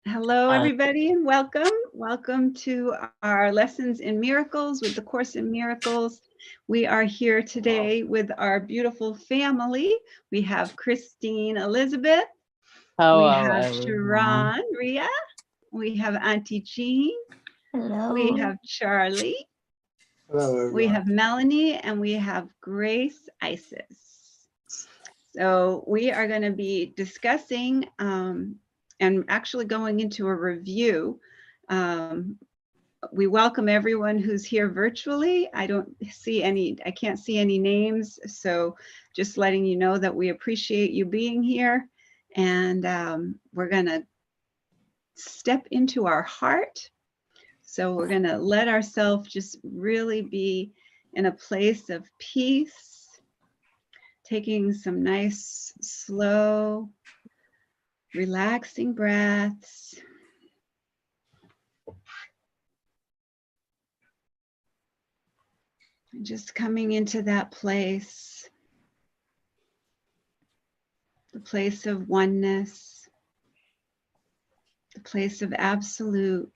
Hello, everybody, and welcome. Welcome to our Lessons in Miracles with the Course in Miracles. We are here today with our beautiful family. We have Christine Elizabeth. Hello, we have everyone. Sharon Ria. We have Auntie Jean. Hello. We have Charlie. Hello, everyone. We have Melanie, and we have Grace Isis. So we are going to be discussing and actually going into a review. We welcome everyone who's here virtually. I can't see any names. So just letting you know that we appreciate you being here. And we're gonna step into our heart. So we're gonna let ourselves just really be in a place of peace, taking some nice, slow, relaxing breaths. And just coming into that place, the place of oneness, the place of absolute,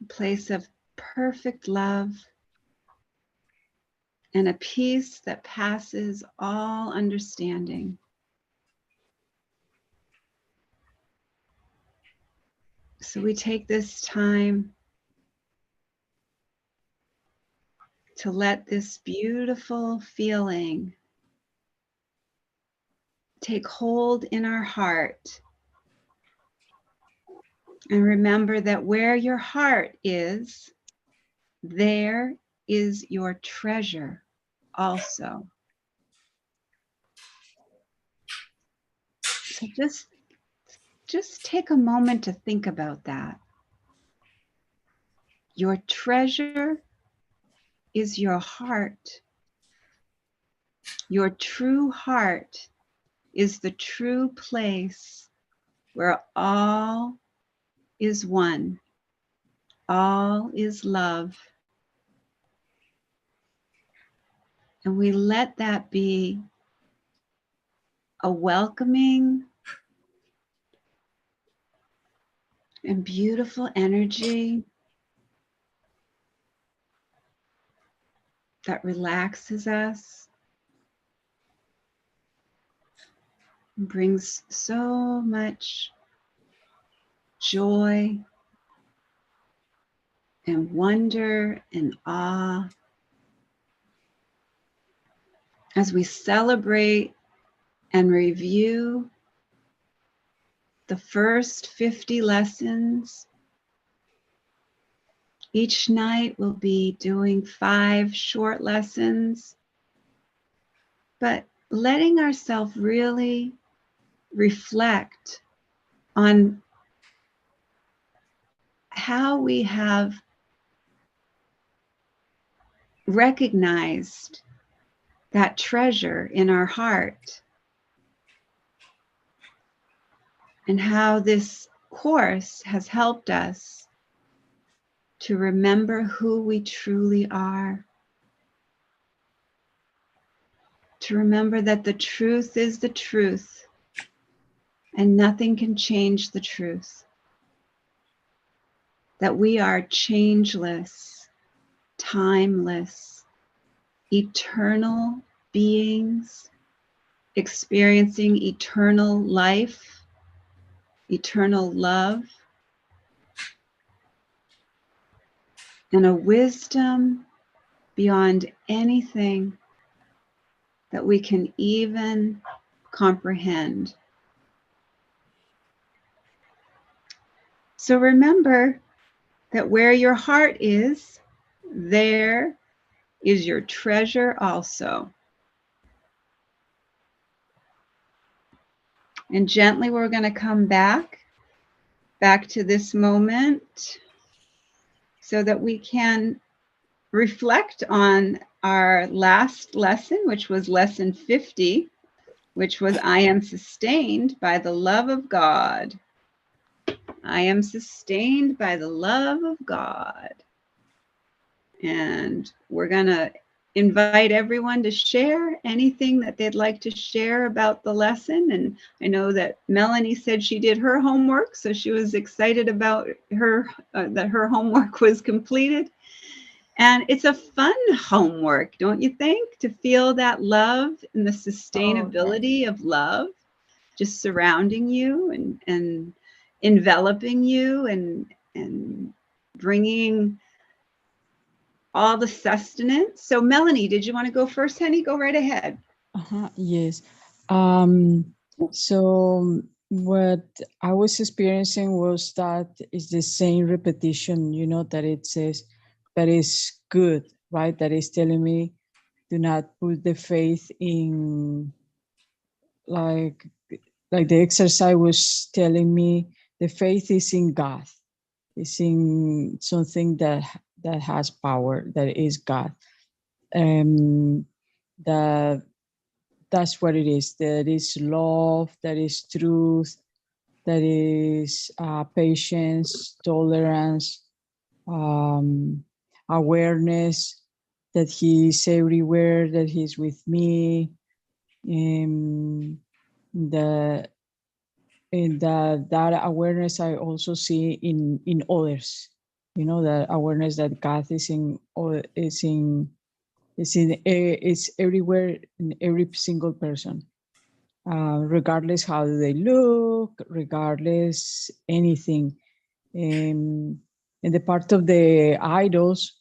the place of perfect love, and a peace that passes all understanding. So we take this time to let this beautiful feeling take hold in our heart. And remember that where your heart is, there is your treasure also. So just take a moment to think about that. Your treasure is your heart. Your true heart is the true place where all is one, all is love. And we let that be a welcoming and beautiful energy that relaxes us and brings so much joy and wonder and awe as we celebrate and review the first 50 lessons. Each night we'll be doing 5 short lessons, but letting ourselves really reflect on how we have recognized that treasure in our heart, and how this course has helped us to remember who we truly are, to remember that the truth is the truth and nothing can change the truth, that we are changeless, timeless, eternal beings experiencing eternal life, eternal love, and a wisdom beyond anything that we can even comprehend. So remember that where your heart is, there is your treasure also. And gently we're going to come back to this moment so that we can reflect on our last lesson, which was lesson 50, which was I am sustained by the love of God. I am sustained by the love of God. And we're going to invite everyone to share anything that they'd like to share about the lesson. And I know that Melanie said she did her homework, so she was excited about that her homework was completed. And it's a fun homework, don't you think? To feel that love and the sustainability of love just surrounding you and enveloping you and bringing all the sustenance. So Melanie, did you want to go first, honey? Go right ahead. Yes. So what I was experiencing was that it's the same repetition, you know, that it says that is good, right? That is telling me do not put the faith in, like the exercise was telling me the faith is in God. It's in something that has power, that is God. That that's what it is. That is love, that is truth, that is patience, tolerance, awareness that He's everywhere, that He's with me. The and that awareness I also see in others. You know, that awareness that God is is everywhere in every single person. Regardless how they look, regardless anything. And the part of the idols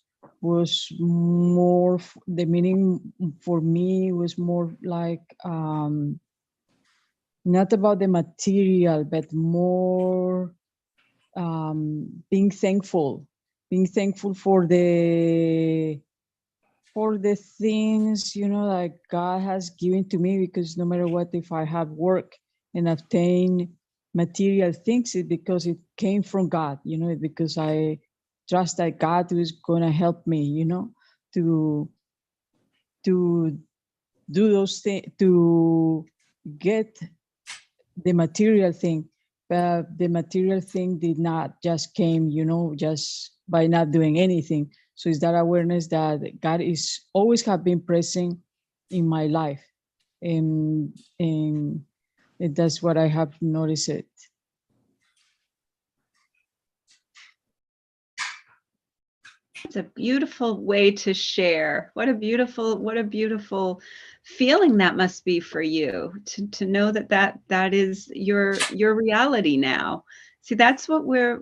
was more, the meaning for me was more like not about the material, but more being thankful for the things, you know, like God has given to me, because no matter what, if I have work and obtain material things, it's because it came from God, you know, because I trust that God is going to help me, you know, to do those things, to get the material thing. But the material thing did not just came, you know, just by not doing anything. So it's that awareness that God is always have been present in my life. And that's what I have noticed it. It's a beautiful way to share. What a beautiful feeling that must be for you to know that is your reality now. See, that's what we're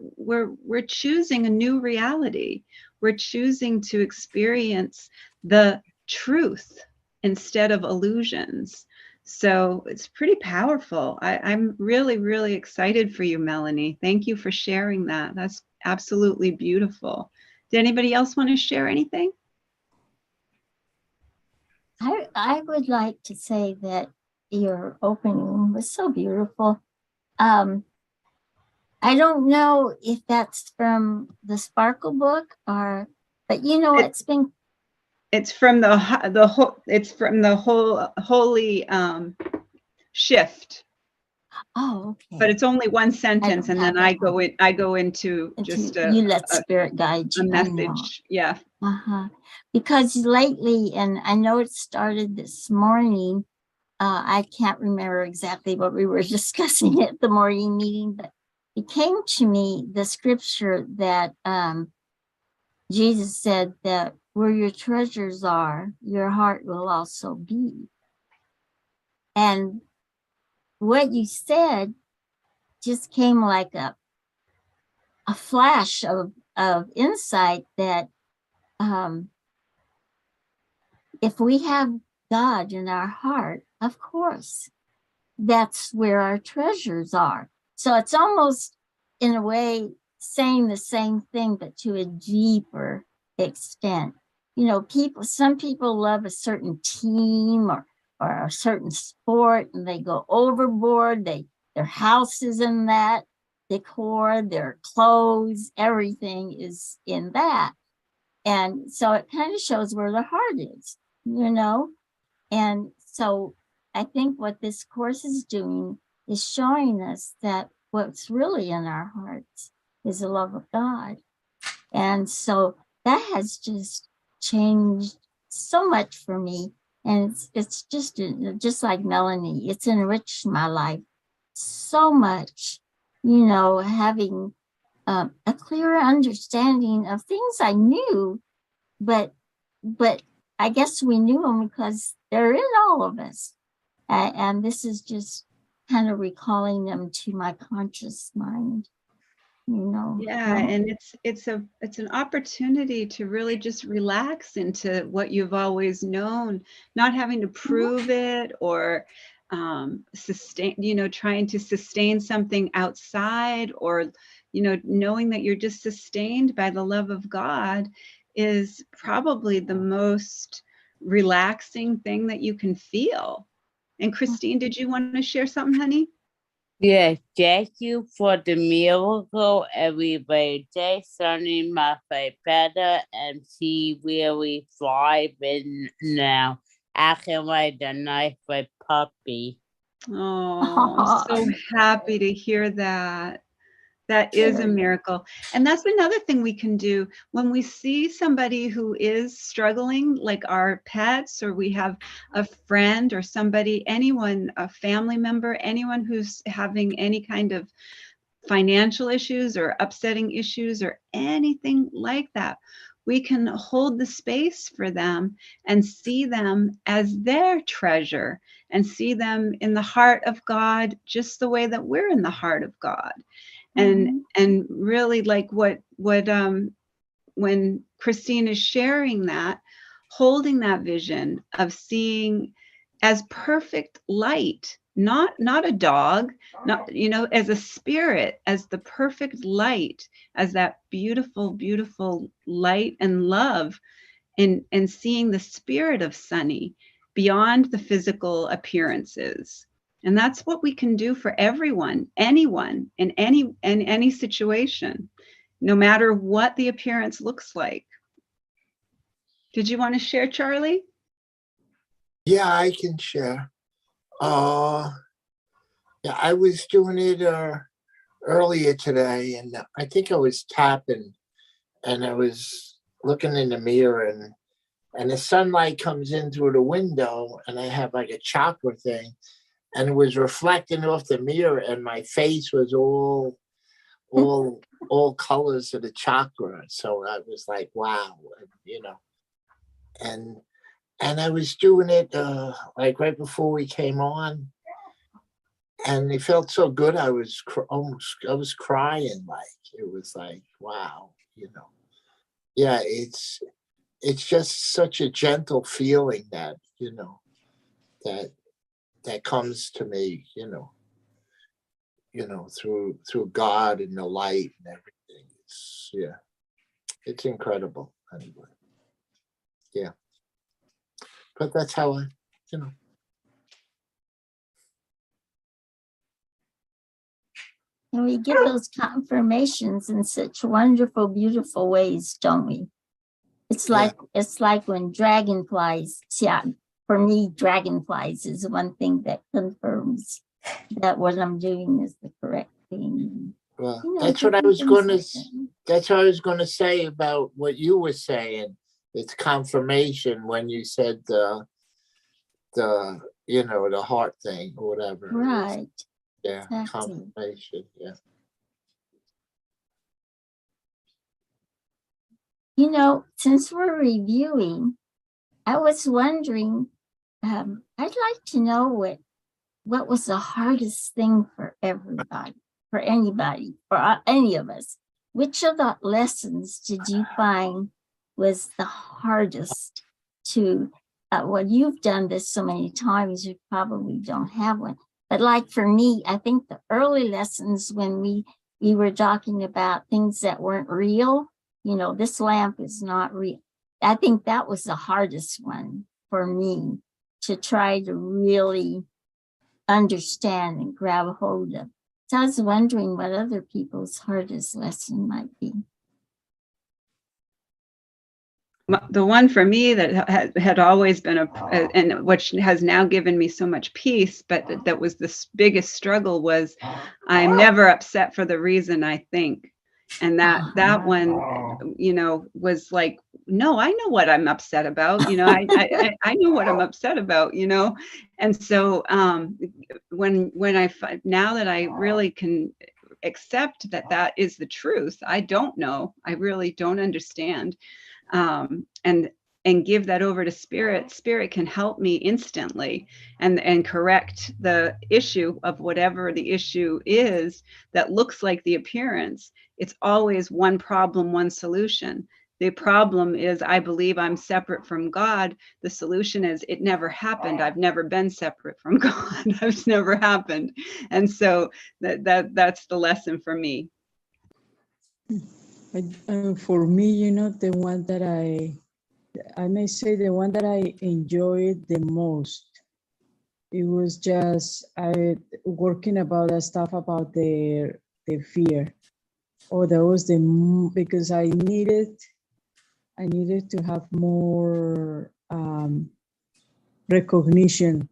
choosing, a new reality. We're choosing to experience the truth instead of illusions. So it's pretty powerful. I'm really, really excited for you, Melanie. Thank you for sharing that. That's absolutely beautiful. Did anybody else want to share anything? I would like to say that your opening was so beautiful. I don't know if that's from the Sparkle book but you know, it's from the holy shift. Oh, okay. But it's only one sentence, and then I go into just you let spirit guide you. A message. Yeah. Because lately, and I know it started this morning, I can't remember exactly what we were discussing at the morning meeting, but it came to me the scripture that Jesus said that where your treasures are, your heart will also be. And what you said just came like a flash of insight that if we have God in our heart, of course, that's where our treasures are. So it's almost, in a way, saying the same thing, but to a deeper extent. You know, some people love a certain team or a certain sport, and they go overboard. Their house is in that decor, their clothes, everything is in that. And so it kind of shows where the heart is, you know? And so I think what this course is doing is showing us that what's really in our hearts is the love of God. And so that has just changed so much for me. And it's just like Melanie, it's enriched my life so much, having a clearer understanding of things I knew, but I guess we knew them because they're in all of us. And this is just kind of recalling them to my conscious mind, Yeah, and it's an opportunity to really just relax into what you've always known, not having to prove it or sustain, trying to sustain something outside, or knowing that you're just sustained by the love of God is probably the most relaxing thing that you can feel. And Christine, did you want to share something, honey? Yes, thank you for the miracle everybody. Sunny my face better and she really thriving now. Acting like a nice white puppy. Oh, so happy to hear that. That is a miracle. And that's another thing we can do when we see somebody who is struggling, like our pets, or we have a friend or somebody, anyone, a family member, anyone who's having any kind of financial issues or upsetting issues or anything like that. We can hold the space for them and see them as their treasure and see them in the heart of God, just the way that we're in the heart of God. And really, like what when Christine is sharing that, holding that vision of seeing as perfect light, not a dog, not as a spirit, as the perfect light, as that beautiful, beautiful light and love, and seeing the spirit of Sunny beyond the physical appearances. And that's what we can do for everyone, anyone, in any situation, no matter what the appearance looks like. Did you want to share, Charlie? Yeah, I can share. Yeah, I was doing it earlier today, and I think I was tapping, and I was looking in the mirror, and the sunlight comes in through the window, and I have like a chakra thing, and it was reflecting off the mirror, and my face was all colors of the chakra. So I was like, wow, and I was doing it like right before we came on, and it felt so good. I was crying. Like, it was like, wow, yeah, it's just such a gentle feeling that that comes to me, through God and the light and everything. It's incredible. Anyway, yeah, but that's how I. And we get those confirmations in such wonderful, beautiful ways, don't we? It's like when dragonflies, for me, dragonflies is one thing that confirms that what I'm doing is the correct thing. Well, that's what I was going to. That's what I was going to say about what you were saying. It's confirmation when you said the heart thing or whatever. Right. Yeah. Exactly. Confirmation. Yeah. Since we're reviewing, I was wondering, I'd like to know what was the hardest thing for everybody, for anybody, for any of us. Which of the lessons did you find was the hardest to, well, you've done this so many times, you probably don't have one. But like for me, I think the early lessons when we were talking about things that weren't real, this lamp is not real. I think that was the hardest one for me to try to really understand and grab a hold of. So I was wondering what other people's hardest lesson might be. The one for me that had always been and which has now given me so much peace, but that was the biggest struggle, was I'm never upset for the reason I think. And that one, you know, was like, no, I know what I'm upset about. You know, I know what I'm upset about, you know? And so when now that I really can accept that that is the truth, I don't know, I really don't understand. And give that over to spirit. Spirit can help me instantly and correct the issue of whatever the issue is that looks like the appearance. It's always one problem, one solution. The problem is I believe I'm separate from God. The solution is it never happened. I've never been separate from God. It's never happened. And so that's the lesson for me. For me, you know, the one that I may say the one that I enjoyed the most, it was just working about the stuff about the fear. Or that was because I needed to have more recognition.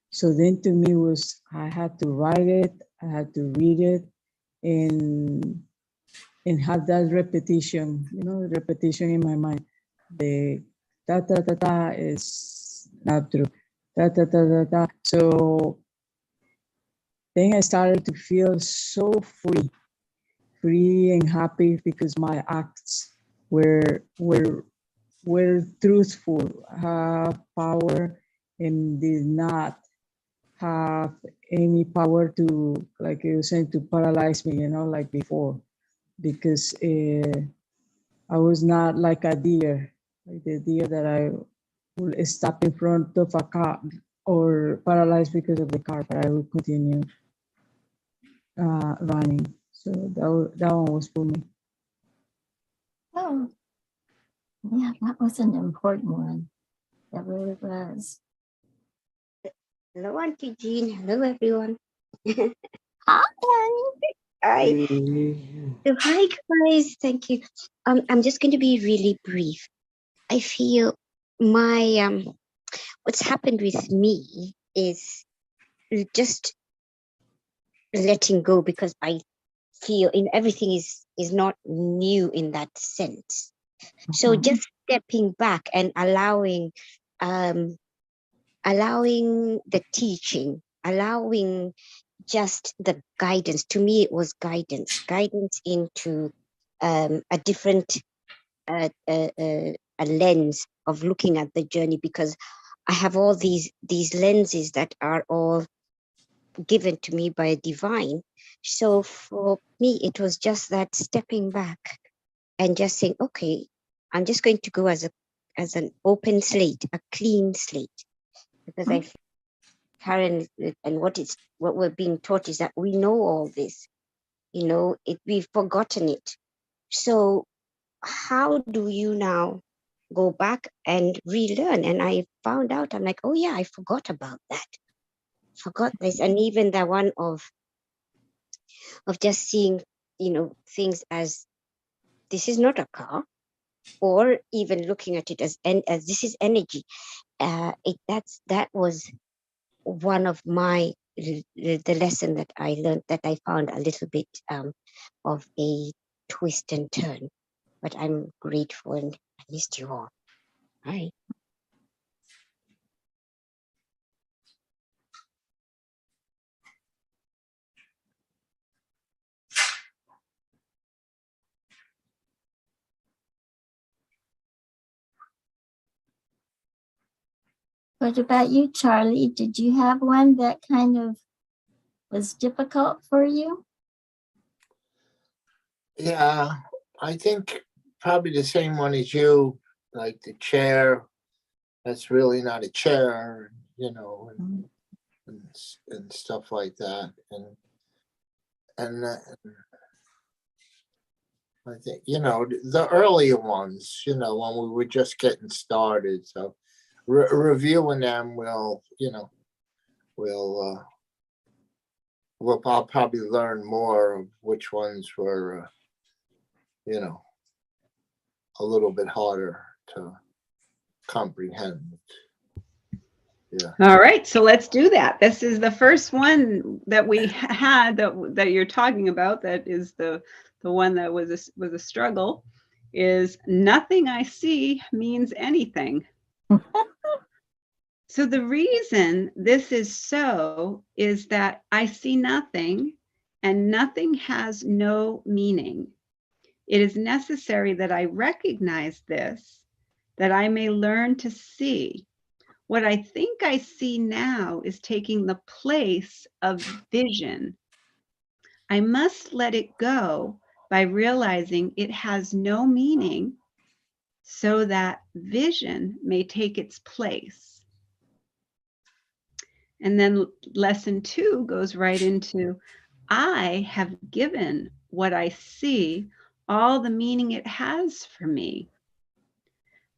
So then to me was, I had to write it, I had to read it, and have that repetition, you know, repetition in my mind. The da da da da is not true. Da da da da da. So then I started to feel so free and happy because my acts were truthful, have power, and did not have any power to, like you were saying, to paralyze me, you know, like before, because I was not like a deer, like the deer that I will stop in front of a car or paralyzed because of the car, but I will continue running. So that one was for me. Oh, yeah, that was an important one. That really was. Hello, Auntie Jean. Hello, everyone. Hi. Hi. So, hi, guys. Thank you. I'm just going to be really brief. I feel my what's happened with me is just letting go, because I feel in everything is not new in that sense. So just stepping back and allowing the teaching, allowing just the guidance. To me, it was guidance into a different a lens of looking at the journey, because I have all these lenses that are all given to me by divine. So for me, it was just that stepping back and just saying, okay, I'm just going to go as an open slate, a clean slate, because I feel current and what we're being taught is that we know all this, you know, we've forgotten it. So how do you now go back and relearn? And I found out, I'm like, oh yeah, I forgot about that, forgot this. And even that one of just seeing, you know, things as this is not a car, or even looking at it as this is energy. That was one of the lesson that I learned, that I found a little bit of a twist and turn, but I'm grateful and I missed you all. Bye. What about you, Charlie? Did you have one that kind of was difficult for you? Yeah, I think probably the same one as you, like the chair. That's really not a chair, you know, and stuff like that. And I think, you know, the earlier ones, you know, when we were just getting started. So reviewing them will, you know, I'll probably learn more of which ones were, you know, a little bit harder to comprehend. Yeah. All right, so let's do that. This is the first one that we had that you're talking about. That is the one that was a struggle. Is nothing I see means anything. So the reason this is so is that I see nothing, and nothing has no meaning. It is necessary that I recognize this, that I may learn to see. What I think I see now is taking the place of vision. I must let it go by realizing it has no meaning so that vision may take its place. And then lesson 2 goes right into, I have given what I see all the meaning it has for me.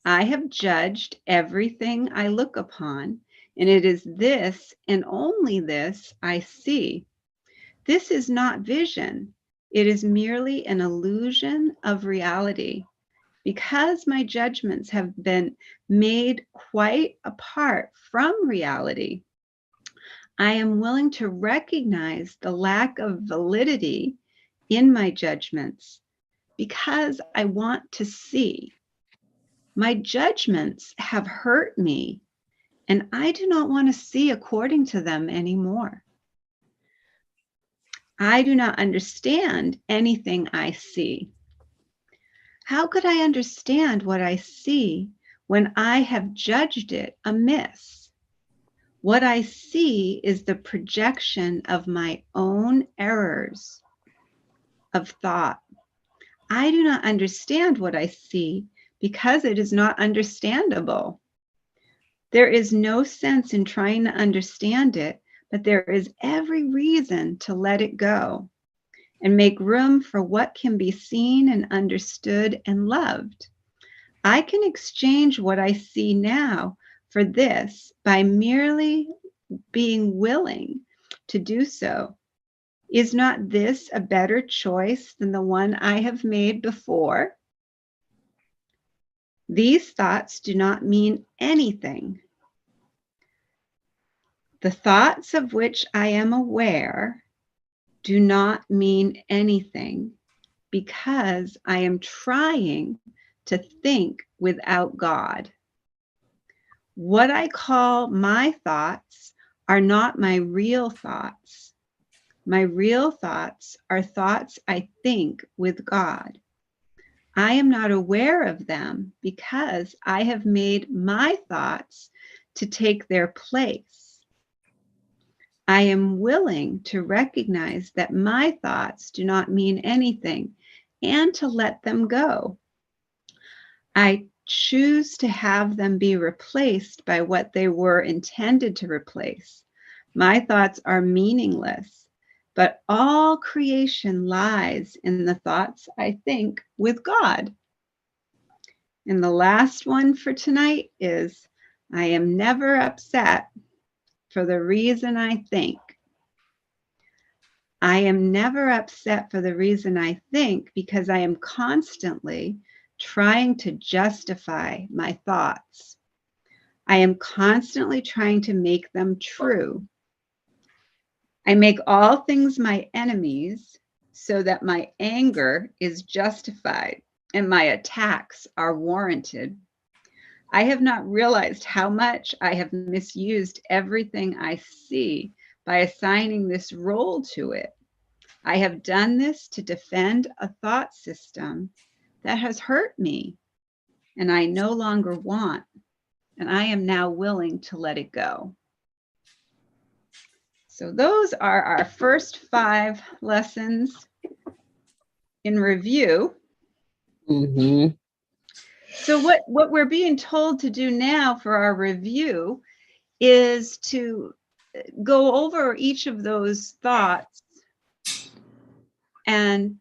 I have judged everything I look upon, and it is this and only this I see. This is not vision. It is merely an illusion of reality. Because my judgments have been made quite apart from reality, I am willing to recognize the lack of validity in my judgments because I want to see. My judgments have hurt me, and I do not want to see according to them anymore. I do not understand anything I see. How could I understand what I see when I have judged it amiss? What I see is the projection of my own errors of thought. I do not understand what I see because it is not understandable. There is no sense in trying to understand it, but there is every reason to let it go and make room for what can be seen and understood and loved. I can exchange what I see now for this by merely being willing to do so. Is not this a better choice than the one I have made before? These thoughts do not mean anything. The thoughts of which I am aware do not mean anything because I am trying to think without God. What I call my thoughts are not my real thoughts. My real thoughts are thoughts I think with God. I am not aware of them because I have made my thoughts to take their place. I am willing to recognize that my thoughts do not mean anything and to let them go. I choose to have them be replaced by what they were intended to replace. My thoughts are meaningless, but all creation lies in the thoughts I think with God. And the last one for tonight is, I am never upset for the reason I think. I am never upset for the reason I think because I am constantly trying to justify my thoughts. I am constantly trying to make them true. I make all things my enemies so that my anger is justified and my attacks are warranted. I have not realized how much I have misused everything I see by assigning this role to it. I have done this to defend a thought system that has hurt me and I no longer want, and I am now willing to let it go. So those are our first 5 lessons in review. Mm-hmm. So what we're being told to do now for our review is to go over each of those thoughts and,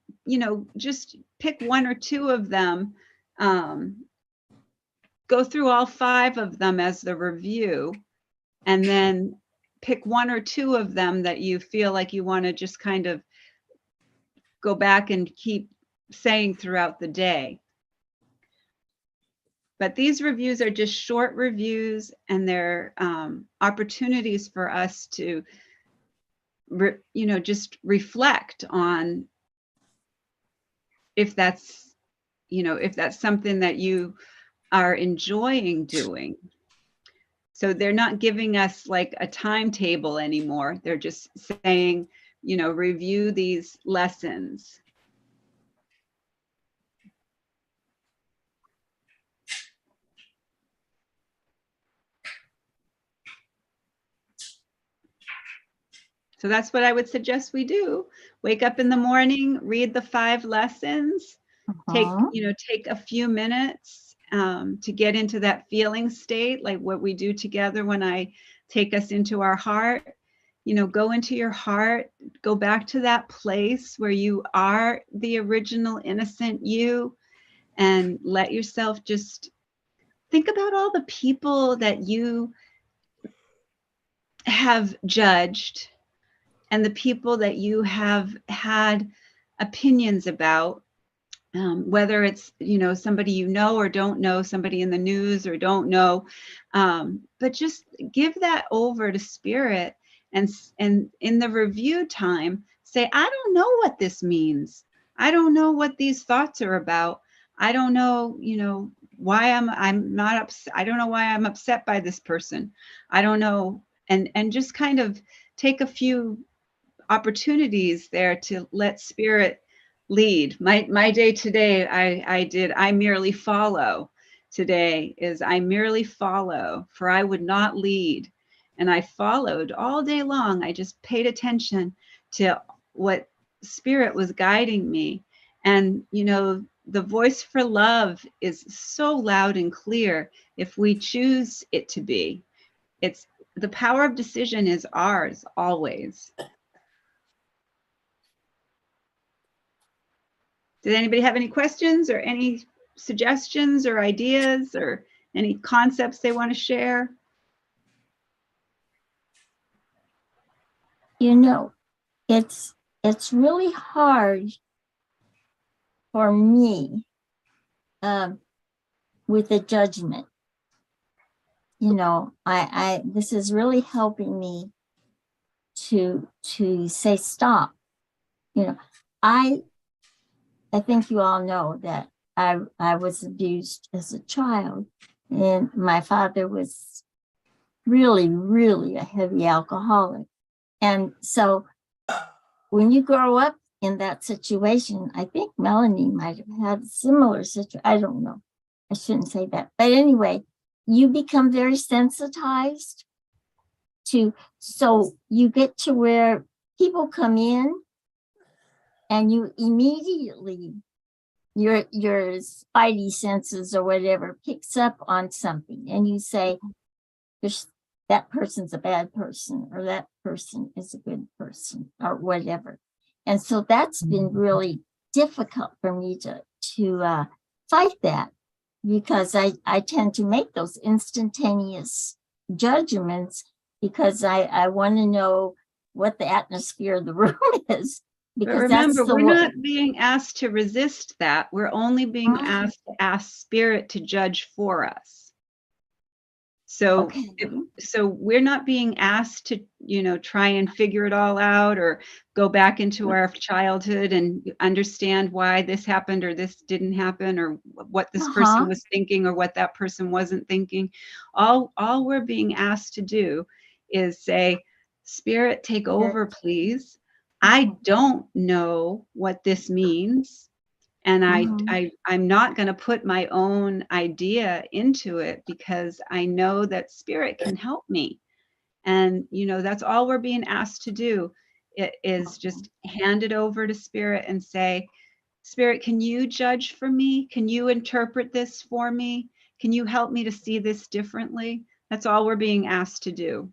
just pick 1 or 2 of them, go through all 5 of them as the review, and then pick 1 or 2 of them that you feel like you want to just kind of go back and keep saying throughout the day. But these reviews are just short reviews, and they're opportunities for us to, just reflect on if that's, if that's something that you are enjoying doing. So they're not giving us like a timetable anymore. They're just saying, review these lessons. So that's what I would suggest we do. Wake up in the morning, read the 5 lessons, take a few minutes to get into that feeling state, like what we do together when I take us into our heart. Go into your heart, go back to that place where you are the original innocent you, and let yourself just think about all the people that you have judged and the people that you have had opinions about, whether it's, somebody or don't know, somebody in the news or don't know, but just give that over to spirit, and in the review time, say, I don't know what this means. I don't know what these thoughts are about. I don't know, why I'm not upset. I don't know why I'm upset by this person. I don't know. And just kind of take a few opportunities there to let spirit lead. My day today, I merely follow. Today is I merely follow, for I would not lead. And I followed all day long. I just paid attention to what spirit was guiding me. And, the voice for love is so loud and clear if we choose it to be. It's the power of decision is ours always. Did anybody have any questions or any suggestions or ideas or any concepts they want to share? It's really hard for me with the judgment. I this is really helping me to say stop. I think you all know that I was abused as a child, and my father was really, really a heavy alcoholic. And so when you grow up in that situation, I think Melanie might have had a similar situation. I don't know. I shouldn't say that. But anyway, you become very sensitized so you get to where people come in and you immediately, your spidey senses or whatever picks up on something, and you say, that person's a bad person, or that person is a good person, or whatever. And so that's been really difficult for me to fight that, because I tend to make those instantaneous judgments because I want to know what the atmosphere of the room is. But remember, we're not being asked to resist that. We're only being asked to ask spirit to judge for us. So, so we're not being asked to, try and figure it all out or go back into our childhood and understand why this happened or this didn't happen or what this person was thinking or what that person wasn't thinking. All we're being asked to do is say, Spirit, take over, please. I don't know what this means. And I'm not going to put my own idea into it because I know that spirit can help me. And, that's all we're being asked to do. It is just hand it over to spirit and say, Spirit, can you judge for me? Can you interpret this for me? Can you help me to see this differently? That's all we're being asked to do.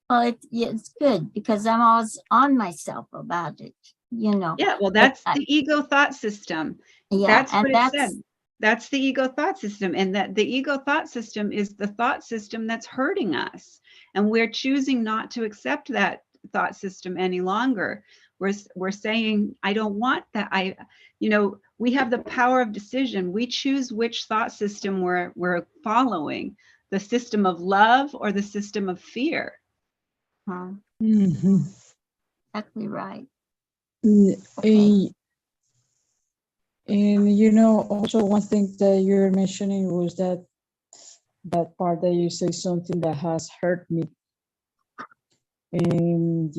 Well, it's good because I'm always on myself about it. Yeah, well, that's the ego thought system. Yeah, that's what it said. That's the ego thought system. And that the ego thought system is the thought system that's hurting us. And we're choosing not to accept that thought system any longer. We're saying, I don't want that. We have the power of decision. We choose which thought system we're following, the system of love or the system of fear. Mhm. Exactly right. Okay. And also one thing that you're mentioning was that part that you say something that has hurt me. And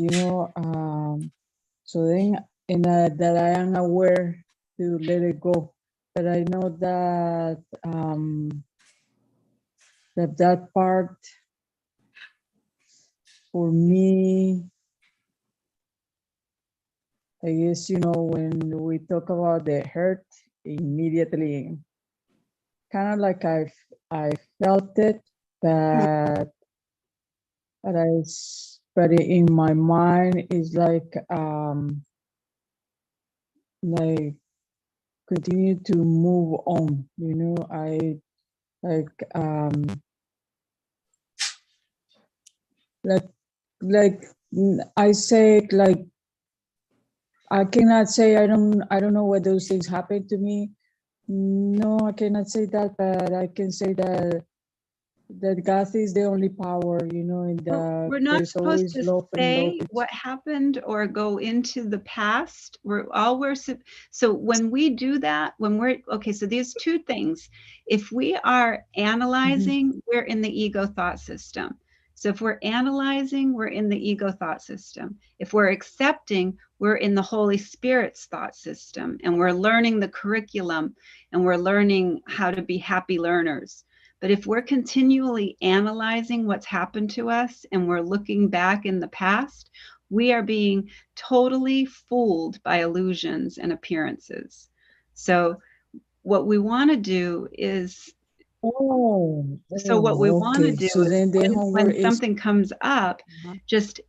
so then that I am aware to let it go. But I know that that part for me, I guess, when we talk about the hurt, immediately kind of like I felt it, but but in my mind is like continue to move on. I like I say, like, I cannot say I don't know why those things happen to me. No, I cannot say that, but I can say that God is the only power, and We're not there's supposed always to love and love. say what happened or go into the past. So when we do that, so there's two things. If we are analyzing, we're in the ego thought system. So if we're analyzing, we're in the ego thought system. If we're accepting, we're in the Holy Spirit's thought system, and we're learning the curriculum, and we're learning how to be happy learners. But if we're continually analyzing what's happened to us and we're looking back in the past, we are being totally fooled by illusions and appearances. So what we want to do is, when something comes up, just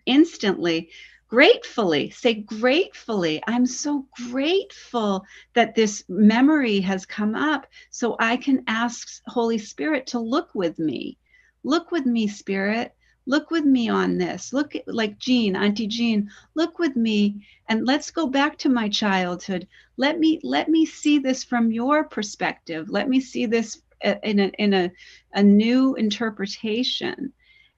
instantly, gratefully say, gratefully, I'm so grateful that this memory has come up, so I can ask Holy Spirit to look with me, Spirit, look with me on this. Look at, like Auntie Jean, look with me, and let's go back to my childhood. Let me see this from your perspective. Let me see this in a new interpretation.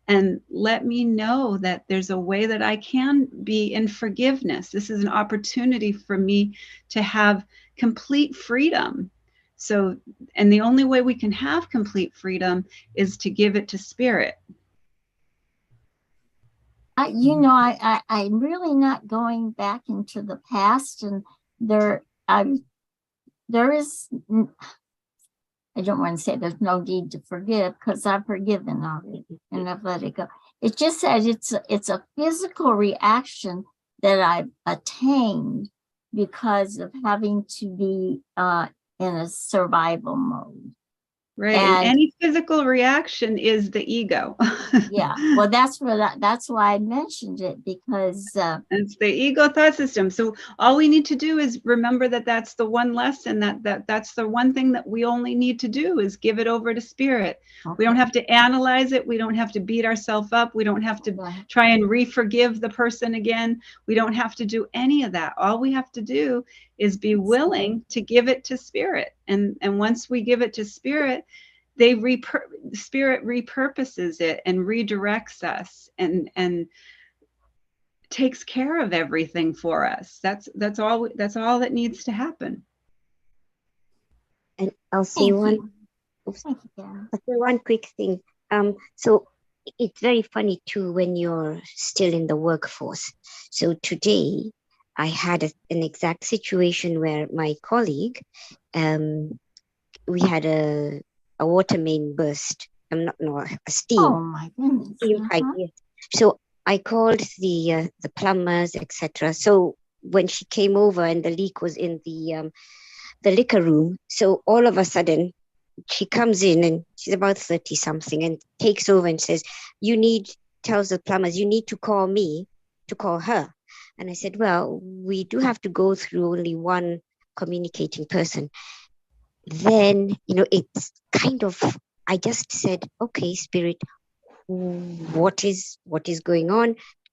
And let me know that there's a way that I can be in forgiveness. This is an opportunity for me to have complete freedom. So, and the only way we can have complete freedom is to give it to Spirit. I'm really not going back into the past, and there is, I don't want to say there's no need to forgive, because I've forgiven already and I've let it go. It just says it's a physical reaction that I've attained because of having to be in a survival mode. Right. And any physical reaction is the ego. Yeah. Well, that's why I mentioned it, because it's the ego thought system. So all we need to do is remember that that's the one lesson, that's the one thing that we only need to do is give it over to Spirit. Okay. We don't have to analyze it. We don't have to beat ourselves up. We don't have to try and re-forgive the person again. We don't have to do any of that. All we have to do is be willing to give it to Spirit. And once we give it to Spirit, Spirit repurposes it and redirects us and takes care of everything for us. That's all that needs to happen. And I'll say one quick thing. So it's very funny too when you're still in the workforce. So today I had an exact situation where my colleague, we had a water main burst. A steam. Oh my goodness. Steam pipe. Yes. So I called the plumbers, etc. So when she came over and the leak was in the liquor room, so all of a sudden she comes in and she's about 30 something and takes over and says, tells the plumbers, you need to call me to call her. And I said, well, we do have to go through only one communicating person. Then, it's kind of, I just said, okay, Spirit, what is going on?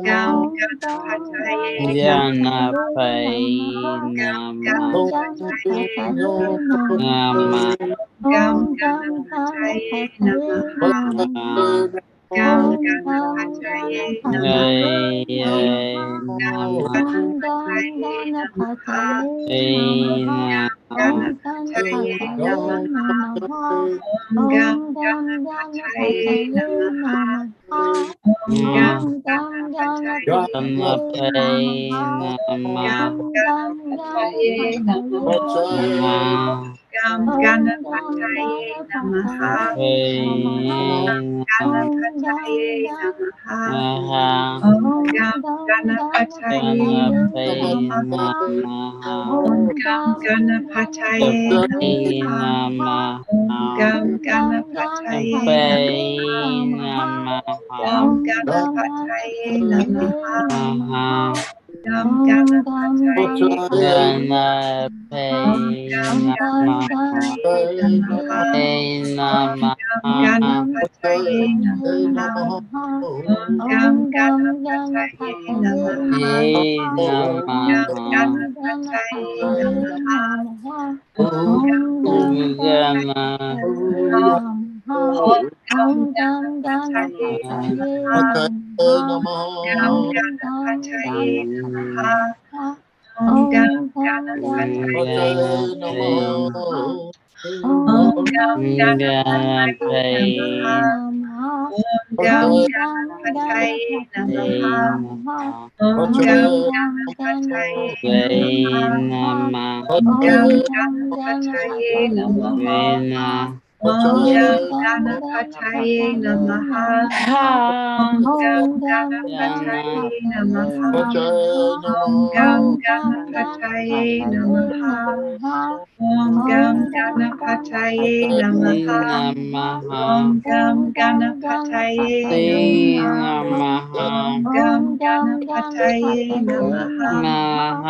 Gam Om Gam Ganapataye Namaha. Ganapataye Gam Om Namaha. Ganapataye Nama. Gam Om Ganapataye Namaha. Nama. Gam Om Ganapataye Namaha. Jai Gam Nama. Om Gam Ganapataye Namaha. Ganapataye Namaha. Jai Om Ganapataye Ganapataye Namaha. Namaha. Om Gam Om Gam Ganapataye Ganapataye Namaha. Namaha. Om Gam Nama. Om Gam Ganapataye Ganapataye Namaha. Ganapataye Namaha. Gam Nama. Om Gam Ganapataye Namaha. Ganapataye Namaha. Nama. Gam Om Gam Ganapataye Namaha. Ganapataye Namaha. Jai Om Ganapataye Gam Namaha. Namaha. Om Gam Om Gam Ganapataye Ganapataye Ganapataye Namaha. Namaha. Namaha. Om Om Gam Gam Ganapataye Ganapataye Ganapataye Namaha. Namaha. Om Namaha. Gam Om Gam Ganapataye Ganapataye Namaha. Ganapataye Namaha. Gam Namaha. Om Gam Ganapataye Ganapataye Namaha. Namaha. Namaha. Gam Om Gam Ganapataye Ganapataye Namaha. Namaha. Om Ganapataye Gam Om Gam Namaha. Ganapataye Namaha. Ganapataye Om Namaha. Gam Om Namaha. Gam Ganapataye Namaha. Namaha. Om Gam Om Gam Ganapataye Ganapataye Namaha. Ye Namaha. Om Gam Om Namaha. Gam Ganapataye Ganapataye Namaha. Namaha. Om Gam Om Gam Ganapataye Gama. Ganapataye Namaha. Namaha. Om Gam Om Gam Ganapataye Ganapataye Namaha. Namaha. Gam Om Gam Ganapataye Namaha. Ganapataye Om Gam Om Gam Ganapataye Ganapataye Namaha. Namaha. Om Om Gam Gam Ganapataye Namaha. Ganapataye Namaha. Om Gam Om Gam Ganapataye Ganapataye Namaha. Namaha. Om Gam Om Gam Ganapataye Ganapataye Namaha. Namaha. Om Gam Om Gam Ganapataye Ganapataye Namaha. Namaha. Om Gam Om Gam Ganapataye Ganapataye Namaha. Namaha. Om Gam Om Gam Ganapataye Ganapataye Namaha. Namaha. Om Gam Om Gam Ganapataye Ganapataye Namaha. Namaha. Om Gam Om Gam Ganapataye Ganapataye Namaha. Namaha. Namaha. Om Gam Om Gam Ganapataye Ganapataye Namaha. Namaha. Om Namaha. Gam Om Gam Ganapataye Ganapataye Namaha. Namaha.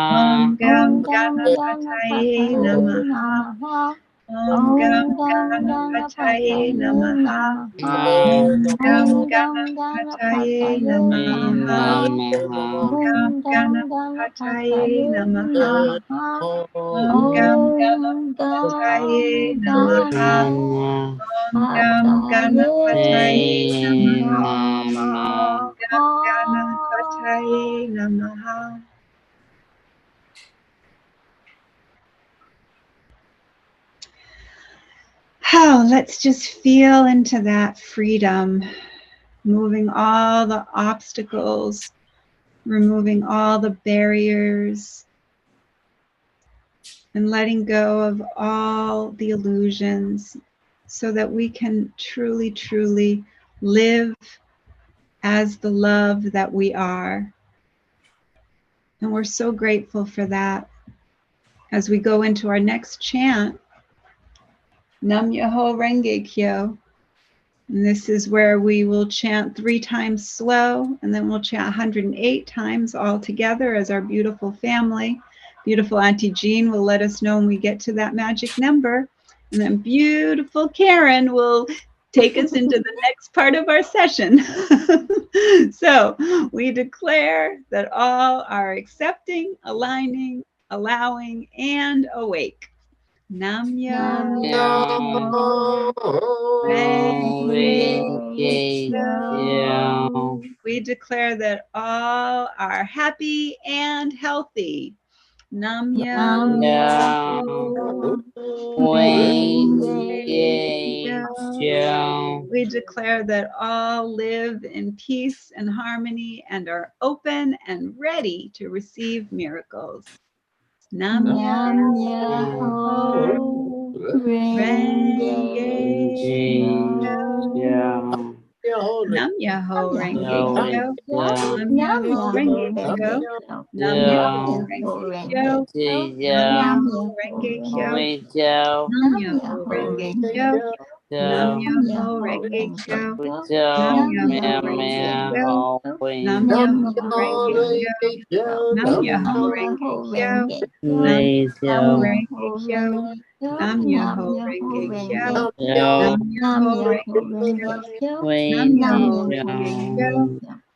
Om Namaha. Om Gam Gam Ganapataye Ganapataye Namaha. Namaha. Om Gam Om Gam Ganapataye Ganapataye Namaha. Namaha. Om Gam Om Gam Ganapataye Ganapataye Namaha. Namaha. Namaha. Om Gam Om Gam Ganapataye Ganapataye Namaha. Namaha. Om Gam Om Ganapataye Gam Namaha. Namaha. Om Gam Ganapataye Ganapataye Namaha. Namaha. Om Gam Namaha. Ganapataye Namaha. Oh, let's just feel into that freedom, moving all the obstacles, removing all the barriers, and letting go of all the illusions so that we can truly, truly live as the love that we are. And we're so grateful for that. As we go into our next chant, Nam Myoho Renge Kyo. And this is where we will chant 3 times slow, and then we'll chant 108 times all together as our beautiful family. Beautiful Auntie Jean will let us know when we get to that magic number. And then beautiful Karen will take us into the next part of our session. So we declare that all are accepting, aligning, allowing, and awake. Nam Nam Myoho Myoho Renge Renge Renge Kyo. Kyo. Kyo. We declare that all are happy and healthy. Nam Nam Nam Myoho Renge Renge Kyo. Kyo. We declare that all live in peace and harmony and are open and ready to receive miracles. Nam Nam Myoho Myoho Renge Renge Kyo. Kyo. Kyo. Nam Myoho Nam Renge Myoho Yo, Kyo. Renge Kyo. yo, Nam Nam Myoho Renge Myoho Kyo. Renge Kyo. Nam Nam Myoho yo, Myoho Renge Renge Kyo. Kyo. Nam Nam yo, Myoho Myoho Renge Renge Kyo. we Kyo. go, Nam Nam Myoho Myoho Renge Renge Kyo. Kyo. Nam go, Nam Myoho Myoho Renge Renge Kyo. we Kyo. Nam go, Nam Myoho me, Myoho Renge me, Renge Kyo. Kyo. we, Nam Nam Myoho Myoho Renge Kyo. Renge Kyo. Nam Nam Myoho Renge Myoho Kyo. Renge Kyo. Nam we Nam Myoho go, Renge Myoho Kyo. Renge Kyo. Nam Nam Myoho Myoho Renge Kyo. Renge Kyo. Nam yo, Nam Myoho Myoho Renge Kyo. Renge Kyo. Nam we Nam Myoho Myoho Renge Renge Kyo. go, Kyo.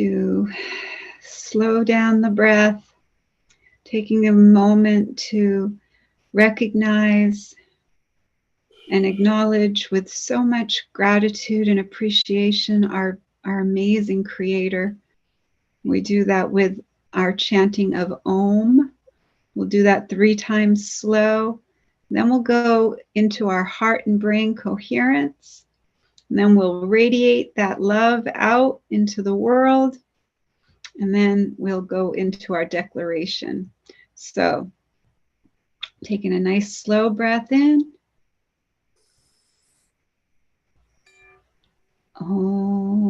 to slow down the breath, taking a moment to recognize and acknowledge with so much gratitude and appreciation our amazing creator. We do that with our chanting of Om. We'll do that 3 times slow. Then we'll go into our heart and brain coherence. And then we'll radiate that love out into the world. And then we'll go into our declaration. So, taking a nice slow breath in. Om.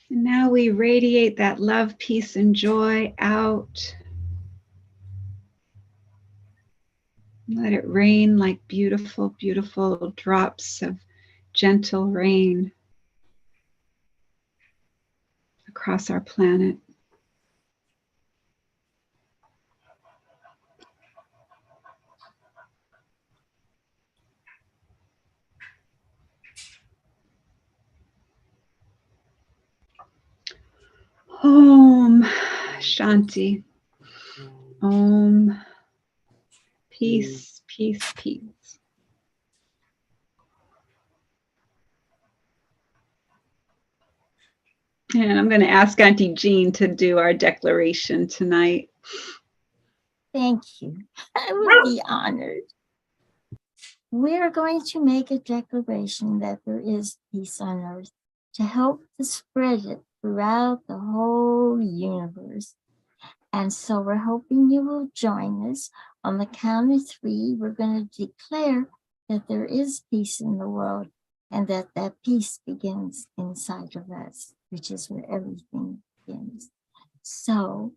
And now we radiate that love, peace, and joy out. Let it rain like beautiful, beautiful drops of gentle rain across our planet. Om Shanti. Om. Peace, peace, peace. And I'm going to ask Auntie Jean to do our declaration tonight. Thank you. I would be honored. We're going to make a declaration that there is peace on earth to help to spread it throughout the whole universe. And so we're hoping you will join us. On the count of 3, we're going to declare that there is peace in the world and that that peace begins inside of us, which is where everything begins. So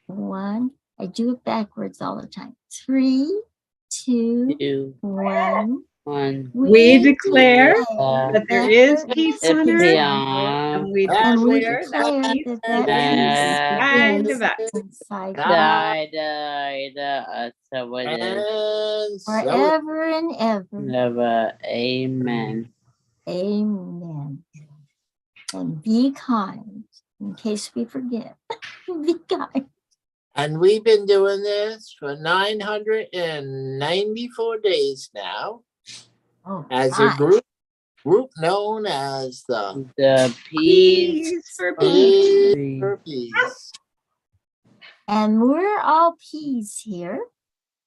1, I do it backwards all the time. 3, 2, 1. We declare declare that there is peace on earth, and we declare that peace begins inside of us. Inside so it is. forever and ever. Never. Amen. Amen. And be kind, in case we forget. Be kind. And we've been doing this for 994 days now as a group known as the Peace for Peace peace. for Peace. And we're all P's here.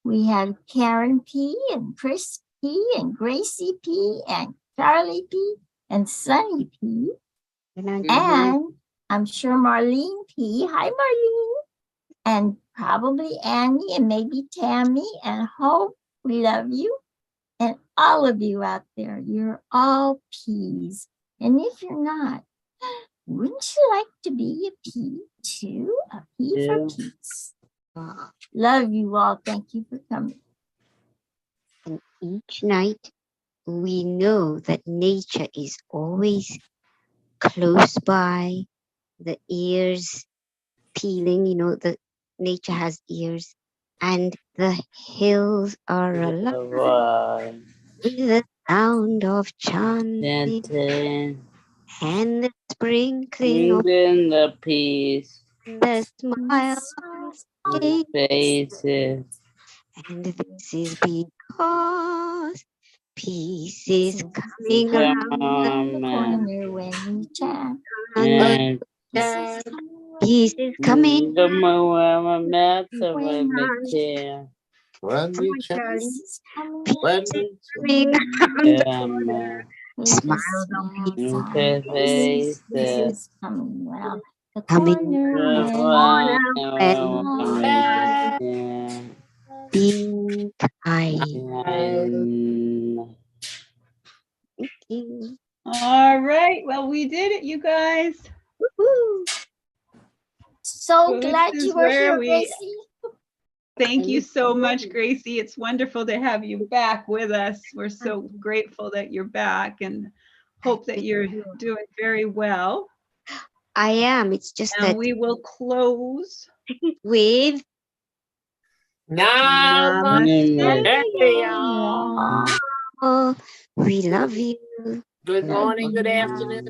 We have Karen P. and Chris P. and Gracie P. and Charlie P. and Sunny P. And I'm sure Marlene P. Hi, Marlene. And probably Annie and maybe Tammy and Hope. We love you. And all of you out there, you're all P's. And if you're not, wouldn't you like to be a P too? A P for peace. Love you all. Thank you for coming. And each night, we know that nature is always close by, the ears peeling, the nature has ears. and the hills are alive with the sound of chanting Chanting, and the sprinkling of bringing the peace, the smile on the faces. faces. And this is because peace is coming around the The corner when we chant. And peace is coming the more matter when When we we chant, Peace is coming. when peace we is coming around the Yama, smiles on people's Peace faces. is coming around the coming corner when Yeah. being kind. Thank you. All right. Well, we did it, you guys. Woo-hoo. So This glad is you were where here, we- Gracie. Thank you so much, Gracie. It's wonderful to have you back with us. We're so grateful that you're back and hope that you're doing very well. I am. It's just And that we will close. with Namaste. oh, we love you. Good morning, good afternoon.